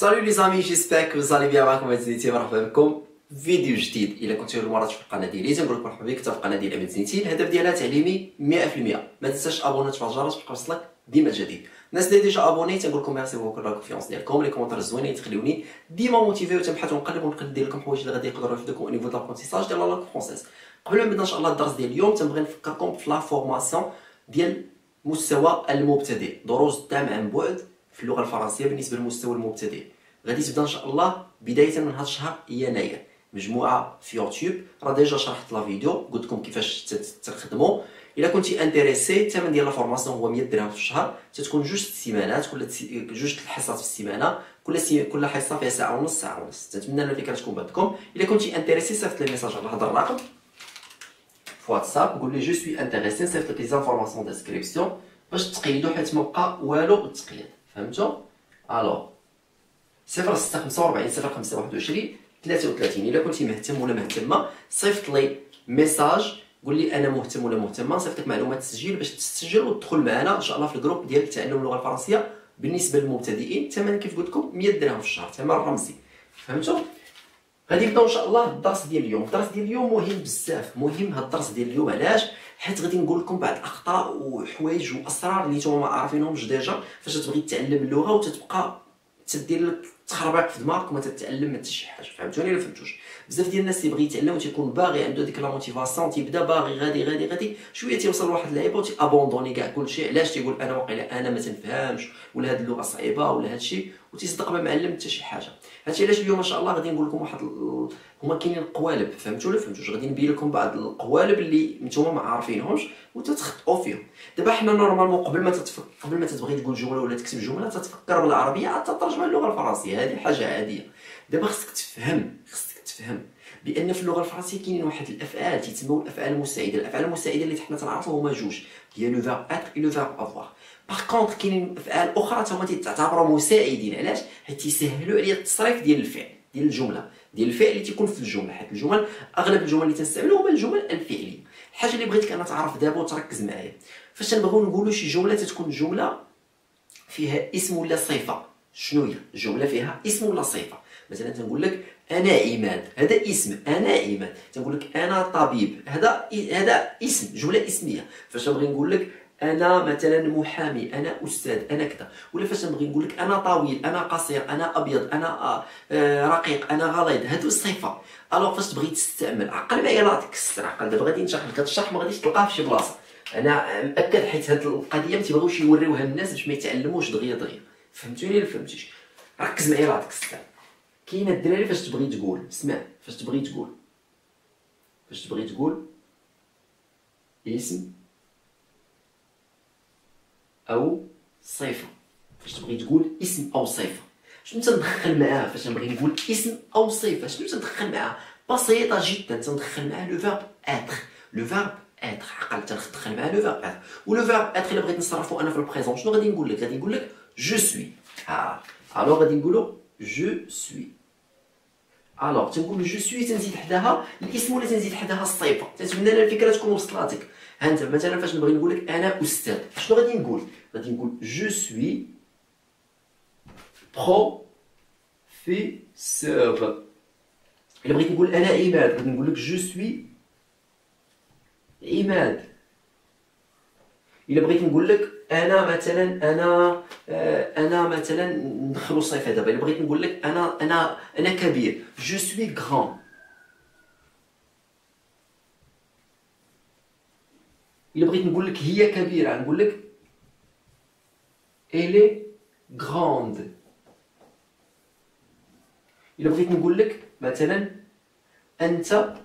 Salut les amis, j'espère que vous allez bien. معكم عبد الزنيتي، مرحبا بكم في فيديو جديد. الا كنتي اول مره تشوف القناه ديالي تنقول لك مرحبا بك في القناه ديال عبد الزنيتي. الهدف ديالها تعليمي 100%. ما تنساش ابوني تفعل الجرس باش يوصلك ديما جديد. الناس اللي ديجا ابوني تنقول لكم ميرسي بوكو على الكونفيونس ديالكم، لي كومونتير زوينين تخليوني ديما موتيفي وتنبحث ونقلب ندير لكم حوايج اللي غادي يقدروا يفيدوكم او نيفو د لابونتيساج ديال لا فرونسيز. قبل ما نبدا ان شاء الله الدرس ديال اليوم تنبغي نفكركم في لا فورماسيون ديال مستوى المبتدئ، دروس الدعم عن بعد في اللغه الفرنسيه بالنسبه للمستوى المبتدئ. غادي تبدا ان شاء الله بدايه من هذا الشهر يناير مجموعه في يوتيوب. راه ديجا شرحت لا فيديو قلت لكم كيفاش تخدموا. الا كنتي انتريسي الثمن ديال لا فورماسيون هو 100 درهم في الشهر، تتكون جوج سيمانات، جوج الحصات في السيمانه، كل حصه فيها ساعه ونص ساعه ونص. تنتمنى ان الفكره تكون بانتكم. الا كنتي انتريسي صيفط لي ميساج على هذا الرقم في واتساب، قول لي جو سوي انتريسي، صيفط لك لي زانفورماسيون دانسكريبسيون باش تقيدوا، حيت ما بقى والو بالتقييد. فهمتوا؟ الو 0645 0521 33. الا كنتي مهتم ولا مهتمه صيفط لي ميساج، قول لي انا مهتم ولا مهتمه، نصيفط لك معلومات التسجيل باش تسجل وتدخل معنا ان شاء الله في الجروب ديال تعلم اللغه الفرنسيه بالنسبه للمبتدئين. الثمن كيف قلت لكم 100 درهم في الشهر، ثمن رمزي. فهمتوا؟ غادي نبداو ان شاء الله الدرس ديال اليوم. الدرس ديال اليوم مهم بزاف، مهم هذا الدرس ديال اليوم. علاش؟ حيت غادي نقول لكم بعض الاخطاء وحوايج واسرار اللي نتوما ما عارفينهمش ديجا فاش تبغي تتعلم اللغه وتتبقى تدير لك تخربيق في دماغك وما تتعلم حتى شي حاجه. فهمتوني ولا فهمتوش؟ بزاف ديال الناس تيبغي يتعلم وتيكون باغي، عنده ديك لا موتيفاسيون، تيبدا باغي غادي شويه تيوصل لواحد اللعيبه وتي ابوندوني كاع كلشي. علاش؟ تيقول انا واقيلا انا ما تنفهمش، ولا هاد اللغه صعيبه، ولا هادشي، وتيصدق ما معلم حتى شي حاجه. هادشي علاش اليوم ان شاء الله غادي نقول لكم واحد هما كاينين قوالب. فهمتوا ولا فهمتوش؟ غادي نبين لكم بعض القوالب اللي نتوما ما عارفينهمش وتتخطئوا فيهم. دابا حنا نورمالمون قبل ما تبغي تقول جمله ولا تكتب جمله تتفكر بالعربيه عاد تترجمها للغه الفرنسيه. هذه حاجه عاديه. دابا خصك تفهم بان في اللغه الفرنسيه كاينين واحد الافعال تيتسموا الافعال المساعده. الافعال المساعده اللي حنا تنعرفوا هما جوج، هي لو فيرب اتر اي لو فيرب افوار. باغ كونطخ كاينين افعال اخرى هما تيتعتبروا مساعدين. علاش؟ حيت تيسهلوا عليا التصريف ديال الفعل، ديال الجمله، ديال الفعل اللي تيكون في الجمله. حيت الجمل اغلب الجمل اللي تنستعملوا هما الجمل الفعليه. الحاجه اللي بغيتك انا تعرف دابا وتركز معايا، فاش تنبغيو نقولوا شي جمله تتكون جمله فيها اسم ولا صفه. شنو هي الجمله فيها اسم ولا صفه؟ مثلا تنقول لك انا عماد، هذا اسم، انا عماد. تنقول لك انا طبيب، هذا اسم، جمله اسميه. فاش نبغي نقول لك انا مثلا محامي، انا استاذ، انا كذا. ولا فاش نبغي نقول لك انا طويل، انا قصير، انا ابيض، انا رقيق، انا غليظ، هادو الصفه. الوغ فاش تبغي تستعمل، عقل معايا لا تكسر عقل. دابا غادي نشرح لك هذا الشرح ما غاديش تلقاه في شي بلاصه، انا مأكد، حيت هاد القضيه ما تيبغيوش يوريوها الناس باش ما يتعلموش دغيا. فهمتوني ولا فهمتيش؟ ركز معايا لا تكسر. كاين الدراري فاش تبغي تقول، اسمع، فاش تبغي تقول اسم او صفه. فاش تبغي تقول اسم او صفه شنو تندخل معاه؟ فاش نبغي نقول اسم او صفه شنو تندخل معاه؟ بسيطه جدا، تندخل معاه لو فيرب اتر. لو فيرب اتر، عقل، تندخل معاه لو فيرب اتر. ولو فيرب اتر الا بغيت نصرفو انا في البريزون شنو غادي نقول لك؟ غادي نقول لك جو سوي. الوغ غادي نقولو جو سوي. الوغ تنقول جو سوي تنزيد حداها الاسم ولا تنزيد حداها الصفه. تنتمنى الفكره تكون وصلاتك. ها انت مثلا فاش نبغي نقول لك انا استاذ شنو غادي نقول؟ غادي نقول جو سوي بروفيسور. الا بغيت نقول انا عماد غادي نقول لك جو سوي عماد. الا بغيت نقول لك انا مثلا انا مثلا ندخلوا صفه. دابا الا بغيت نقول لك انا كبير جو سوي غران. الا بغيت نقول لك هي كبيره نقول لك الي غراند. الا بغيت نقول لك مثلا انت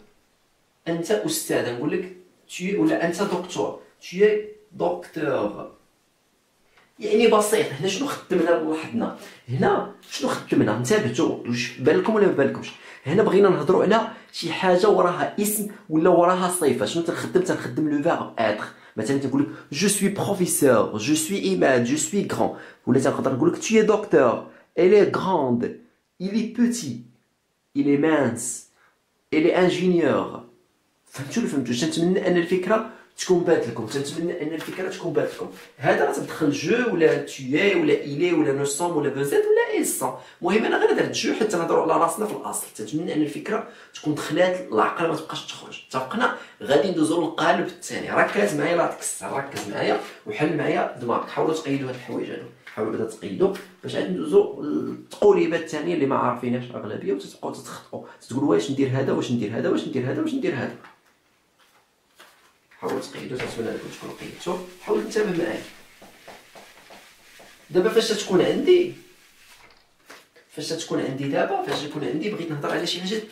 استاذ نقول لك tu ولا انت دكتور tu es دكتور. يعني بسيط. هنا شنو خدمنا؟ لاحظنا هنا شنو خدمنا؟ انتبهتوا واش في بالكم ولا ما بالكمش؟ هنا بغينا نهضروا على شي حاجه وراها اسم ولا وراها صفه. شنو تنخدم لو فيرب اتر. مثلا تنقول لك جو سوي بروفيسور، جو سوي عماد، جو سوي غران. ولا تنقدر نقول لك tu es دكتور، elle est grande، il est petit، il est mince، elle est ingénieur. فهمتوا ولا فهمتوش؟ تنتمنى ان الفكره تكون بات لكم. تنتمنى ان الفكره تكون بات لكم. هذا راه تدخل جو ولا تيي ولا ايلي ولا نو سون ولا بوزيت ولا اي سون. المهم انا غير درت جو حتى نهضروا على راسنا في الاصل. تنتمنى ان الفكره تكون دخلات العقل ما تبقاش تخرج. اتفقنا؟ غادي ندوزو للقالب الثاني. ركز معايا لا تكسر، ركز معايا وحل معايا دماغك. حاولوا تقيدوا هاد الحوايج هادو، حاولوا بعدا تقيدوا باش عاد ندوزو للتقوليبات الثانيه اللي ما عارفينهاش الاغلبيه وتتبقاو تتخطئوا تقولوا واش ندير هذا واش ندير هذا واش ندير هذا واش ندير هذا. حاولوا تقيدوا. تنتمنى انكم تكونوا قيدتوا. حاول تنتبه معايا. دابا فاش تكون عندي دابا فاش يكون عندي بغيت نهضر على شي حاجه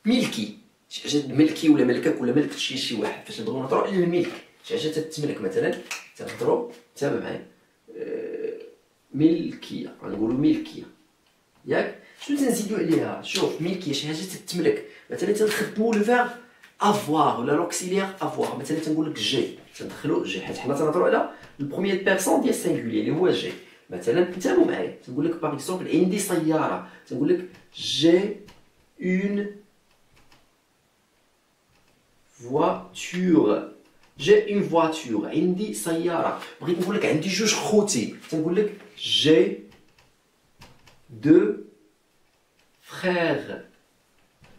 ملكي، شي حاجه ملكي ولا ملكك ولا ملك شي واحد. فاش نبغيو نهضروا على الملك، شي حاجه تتملك مثلا، تنهضروا تابع معايا ملكيه، غنقولوا ملكيه ياك. شنو تنزيدوا عليها؟ شوف ملكيه شي حاجه تتملك. مثلا تنخدموا لو فيرب افوار ولا لوكسيليير افوار. مثلا تنقول لك جي، تندخلوا جي حيت حنا تنهضروا على البروميير بيرسون ديال سينغولي اللي هو جي. مثلا انتبهوا معايا، تنقول لك باغ اكزومبل عندي سياره، تنقول لك جي اون فواتور. جي اون فواتور، عندي سياره. بغيت نقول لك عندي جوج خوتي، تنقول لك جي دو فرير.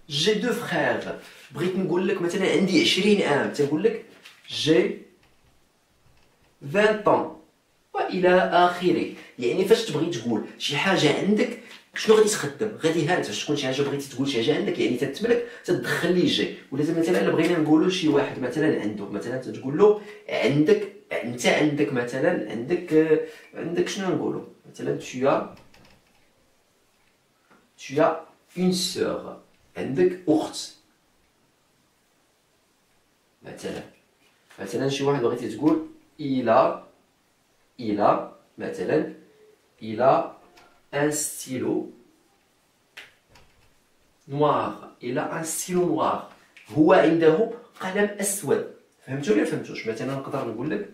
جي دو فرير. بغيت نقول لك مثلا عندي 20 عام، تنقول لك جي 20 طون والى اخره. يعني فاش تبغي تقول شي حاجه عندك شنو غادي تخدم؟ غادي هانت فاش تكون شي حاجه بغيتي تقول شي حاجه عندك يعني تتملك، تدخل لي جي. ولا مثلا الا بغينا نقولوا شي واحد مثلا عنده، مثلا تقول له عندك، انت عندك مثلا عندك شنو نقولوا مثلا tu as une sœur، عندك اخت مثلا شي واحد بغيتي تقول إلى مثلا إلى ان ستيلو نوار، إلى ان ستيلو نوار، هو عنده قلم اسود. فهمتوا ولا فهمتوش؟ مثلا نقدر نقول لك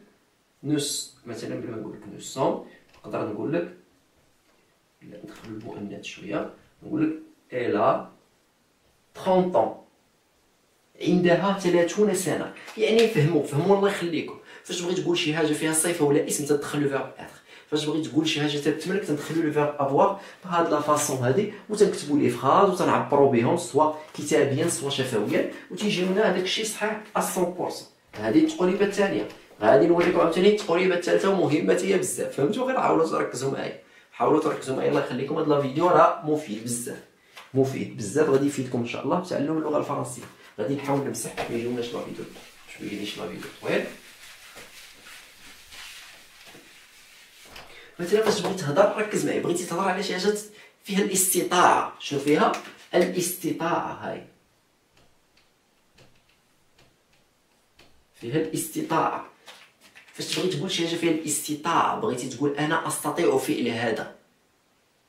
مثلا بلا ما نقول لك نوسون، نقدر نقول لك ندخل المؤنث شويه، نقول لك إلى 30 طون، عندها 30 سنه. يعني فهموا الله يخليكم. فاش بغيت تقول شي حاجه فيها صفه ولا اسم تدخل لو فيرب اتر. فاش بغيت تقول شي حاجه تتملك تندخلوا لو فيرب افوار بهاد لا فاصون هادي، وتنكتبوا لي فراز وتنعبروا بهم سوا كتابيا سوا شفويا، وتيجيونا هذاك الشيء صحيح 100%. هذه التقريبه الثانيه. غادي نوريكم عاوتاني التقريبه الثالثه ومهمه هي بزاف. فهمتوا؟ غير حاولوا تركزوا معايا، حاولوا تركزوا معايا الله يخليكم. هاد لا فيديو راه مفيد بزاف، مفيد بزاف، غادي يفيدكم ان شاء الله في تعلم اللغه الفرنسيه. غادي نحاول نمسح ما يجيوناش لا فيديو، باش ما يجينيش لا فيديو طويل. مثلا فاش بغيت تهضر ركز معايا، بغيتي تهضر على شي حاجه فيها الاستطاعه. شنو فيها الاستطاعه؟ هاي فيها الاستطاعه. فاش تبغي تقول شي حاجه فيها الاستطاعه، بغيتي تقول انا استطيع فعل هذا،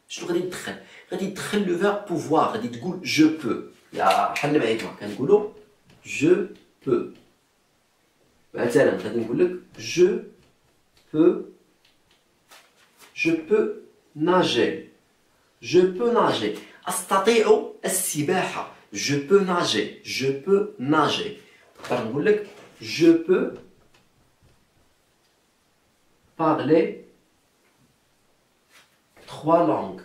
شنو غادي تدخل؟ غادي تدخل لو فيرب بوفوار. غادي تقول جو بو. يا حل معايا كما كنقولوا جو بو. مثلا غادي نقول لك جو peux nager. Je peux nager. أستطيع السباحة. Je peux nager. Je peux nager. نقدر نقول لك je peux parler 3 langues.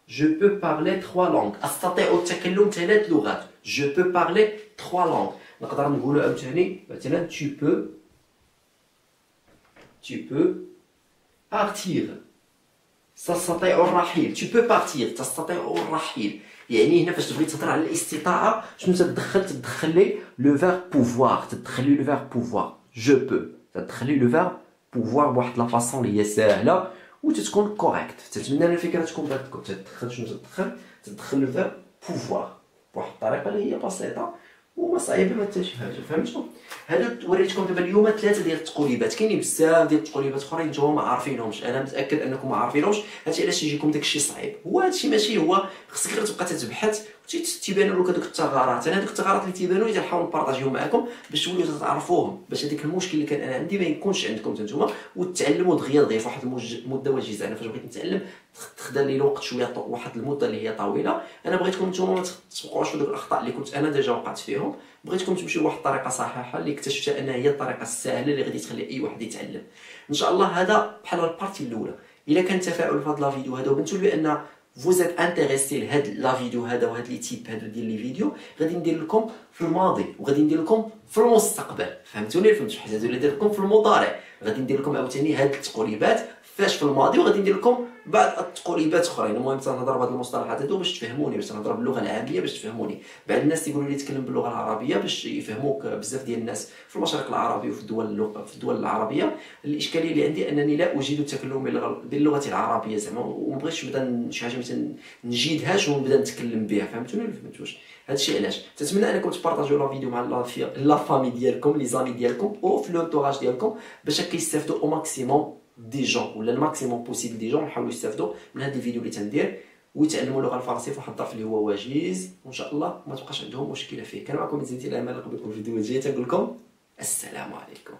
Je peux parler 3 langues. أستطيع التكلم 3 لغات. Je peux parler 3 langues. نقدر نقولوا عاوتاني مثلا tu peux partir. تستطيع الرحيل. tu peux partir. تستطيع الرحيل. يعني هنا فاش تبغي تهضر على الاستطاعة شنو تدخل لي لو فيرب بوفوار. تدخل لي لو فيرب بوفوار. جو بو. تدخل لي لو فيرب بوفوار بواحد لا فاصون اللي هي ساهلة وتتكون كوريكت. تتمنى ان الفكرة تكون باتكم. تدخل شنو تدخل لو فيرب بوفوار بواحد الطريقة اللي هي بسيطة وما صعيبه ما حتى شي حاجه. فهمتوا؟ هادو وريتكم دابا اليوم 3 ديال التقوليبات. كاينين بزاف ديال التقوليبات اخرين نتوما ما عارفينهمش. انا متاكد انكم ما عارفينهمش. هادشي علاش يجيكم داكشي صعيب. هو هادشي ماشي هو، خصك غير تبقى تتبحث تيبانوا لك هذوك الثغرات. انا هذوك الثغرات اللي تيبانوا لي تنحاول نبارطاجيهم معكم باش توليو تعرفوهم، باش هذاك المشكل اللي كان انا عندي ما يكونش عندكم نتوما، وتعلموا دغيا في واحد المده وجيزه. انا فاش بغيت نتعلم خدا لي الوقت شويه، واحد المده اللي هي طويله. انا بغيتكم نتوما ما توقعوش في دوك الاخطاء اللي كنت انا ديجا وقعت فيهم، بغيتكم تمشيو بواحد الطريقه صحيحه اللي اكتشفتها انها هي الطريقه السهله اللي غادي تخلي اي واحد يتعلم ان شاء الله. هذا بحال البارتي الاولى. الا كان تفاعل في هذا لا فيديو هذا وبنتو بان فوزيت انتريسي لهاد لا فيديو هذا وهاد لي تيب هادو ديال لي فيديو، غادي ندير لكم في الماضي وغادي ندير لكم في المستقبل. فهمتوني؟ فهمتوا حيت هادو اللي ندير لكم في المضارع، غادي ندير لكم عاوتاني هاد التقريبات فاش في الماضي، وغادي ندير لكم بعض التقريبات اخرين. المهم تنهضر بهاد المصطلحات هادو باش تفهموني، باش تنهضر باللغه العاميه باش تفهموني. بعض الناس تيقولوا لي تكلم باللغه العربيه باش يفهموك. بزاف ديال الناس في المشرق العربي وفي الدول العربيه. الاشكاليه اللي عندي انني لا اجيد التكلم باللغه العربيه زعما، وما بغيتش نبدا شي حاجه مثلا نجيدهاش ونبدا نتكلم بها. فهمتوني ولا فهمتوش؟ هادشي علاش تنتمنى انكم تبارطاجيو لا فيديو مع لا فامي ديالكم، لي زامي ديالكم وفي لونطوراج ديالكم باش كيستافدوا او ماكسيموم دي جون، ولا الماكسيموم بوسيبل دي جون يحاولوا يستافدوا من هاد الفيديو اللي تندير ويتعلموا اللغه الفرنسيه في واحد الظرف اللي هو وجيز، وان شاء الله ما تبقاش عندهم مشكله فيه. كان معكم زينتي الامال، نلقاكم في الفيديو الجاي، تنقول لكم السلام عليكم.